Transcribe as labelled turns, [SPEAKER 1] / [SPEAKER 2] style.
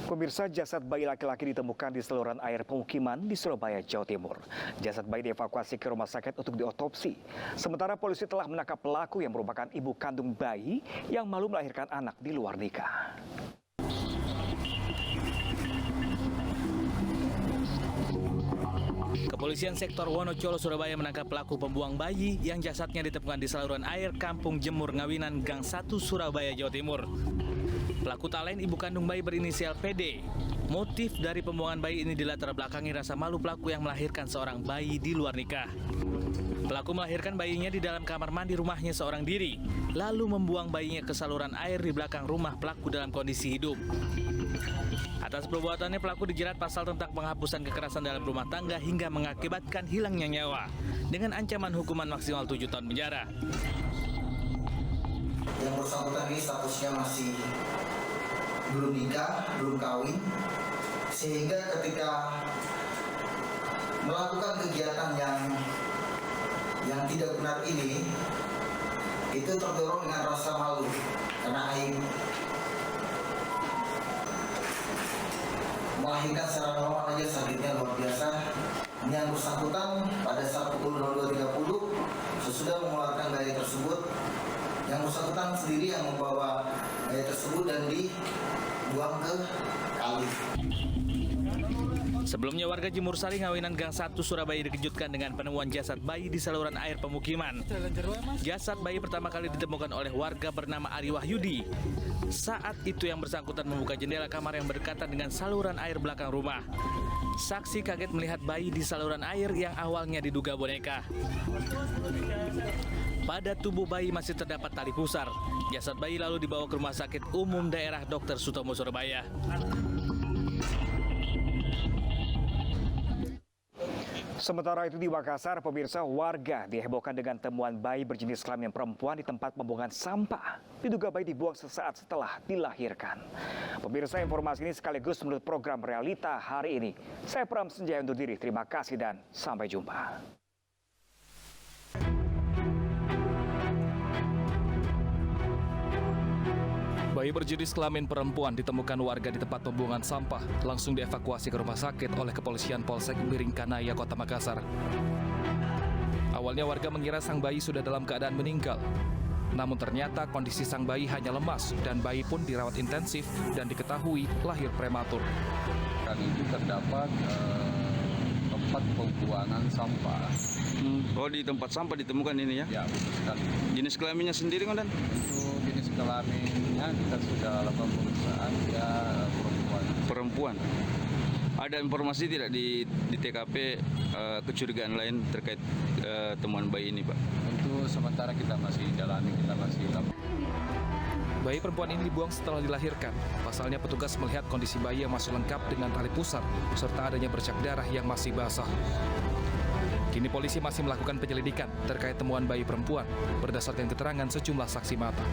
[SPEAKER 1] Pemirsa, jasad bayi laki-laki ditemukan di saluran air pemukiman di Surabaya, Jawa Timur. Jasad bayi dievakuasi ke rumah sakit untuk diotopsi. Sementara polisi telah menangkap pelaku yang merupakan ibu kandung bayi yang malu melahirkan anak di luar nikah.
[SPEAKER 2] Kepolisian sektor Wonocolo, Surabaya menangkap pelaku pembuang bayi yang jasadnya ditemukan di saluran air Kampung Jemur Ngawinan, Gang 1, Surabaya, Jawa Timur. Pelaku tak lain ibu kandung bayi berinisial PD. Motif dari pembuangan bayi ini dilatar belakangi rasa malu pelaku yang melahirkan seorang bayi di luar nikah. Pelaku melahirkan bayinya di dalam kamar mandi rumahnya seorang diri, lalu membuang bayinya ke saluran air di belakang rumah pelaku dalam kondisi hidup. Atas perbuatannya, pelaku dijerat pasal tentang penghapusan kekerasan dalam rumah tangga hingga mengakibatkan hilangnya nyawa dengan ancaman hukuman maksimal 7 tahun penjara.
[SPEAKER 3] Yang bersangkutan ini statusnya masih belum nikah, belum kawin, sehingga ketika melakukan kegiatan yang tidak benar ini, itu terdorong dengan rasa malu karena aib. Melahirkan secara normal aja sakitnya luar biasa. Yang bersangkutan pada saat pukul 02.30 sesudah mengeluarkan bayi tersebut, yang bersangkutan sendiri yang membawa bayi tersebut dan dibuang ke kali.
[SPEAKER 2] Sebelumnya warga Jemur Sari Ngawinan Gang 1 Surabaya dikejutkan dengan penemuan jasad bayi di saluran air pemukiman. Jasad bayi pertama kali ditemukan oleh warga bernama Ari Wahyudi. Saat itu yang bersangkutan membuka jendela kamar yang berdekatan dengan saluran air belakang rumah. Saksi kaget melihat bayi di saluran air yang awalnya diduga boneka. Pada tubuh bayi masih terdapat tali pusar. Jasad bayi lalu dibawa ke Rumah Sakit Umum Daerah Dr. Sutomo, Surabaya.
[SPEAKER 1] Sementara itu di Makassar, pemirsa, warga dihebohkan dengan temuan bayi berjenis kelamin perempuan di tempat pembuangan sampah. Diduga bayi dibuang sesaat setelah dilahirkan. Pemirsa, informasi ini sekaligus menurut program Realita hari ini. Saya Pram Senjaya undur diri. Terima kasih dan sampai jumpa.
[SPEAKER 4] Bayi berjenis kelamin perempuan ditemukan warga di tempat pembuangan sampah, langsung dievakuasi ke rumah sakit oleh kepolisian Polsek Biringkanaya, Kota Makassar. Awalnya warga mengira sang bayi sudah dalam keadaan meninggal. Namun ternyata kondisi sang bayi hanya lemas dan bayi pun dirawat intensif dan diketahui lahir prematur.
[SPEAKER 5] Kali ini terdapat tempat pembuangan sampah.
[SPEAKER 6] Oh, di tempat sampah ditemukan ini ya?
[SPEAKER 5] Ya, betul sekali.
[SPEAKER 6] Jenis kelaminnya sendiri, Komandan?
[SPEAKER 5] Untuk jenis kelaminnya kita sudah lakukan pemeriksaan, ya
[SPEAKER 6] Perempuan. Ada informasi tidak di TKP kecurigaan lain terkait temuan bayi ini, Pak?
[SPEAKER 5] Untuk sementara kita masih dalami, kita masih lakukan.
[SPEAKER 4] Bayi perempuan ini dibuang setelah dilahirkan. Pasalnya petugas melihat kondisi bayi yang masih lengkap dengan tali pusar, serta adanya bercak darah yang masih basah. Kini polisi masih melakukan penyelidikan terkait temuan bayi perempuan berdasarkan keterangan sejumlah saksi mata.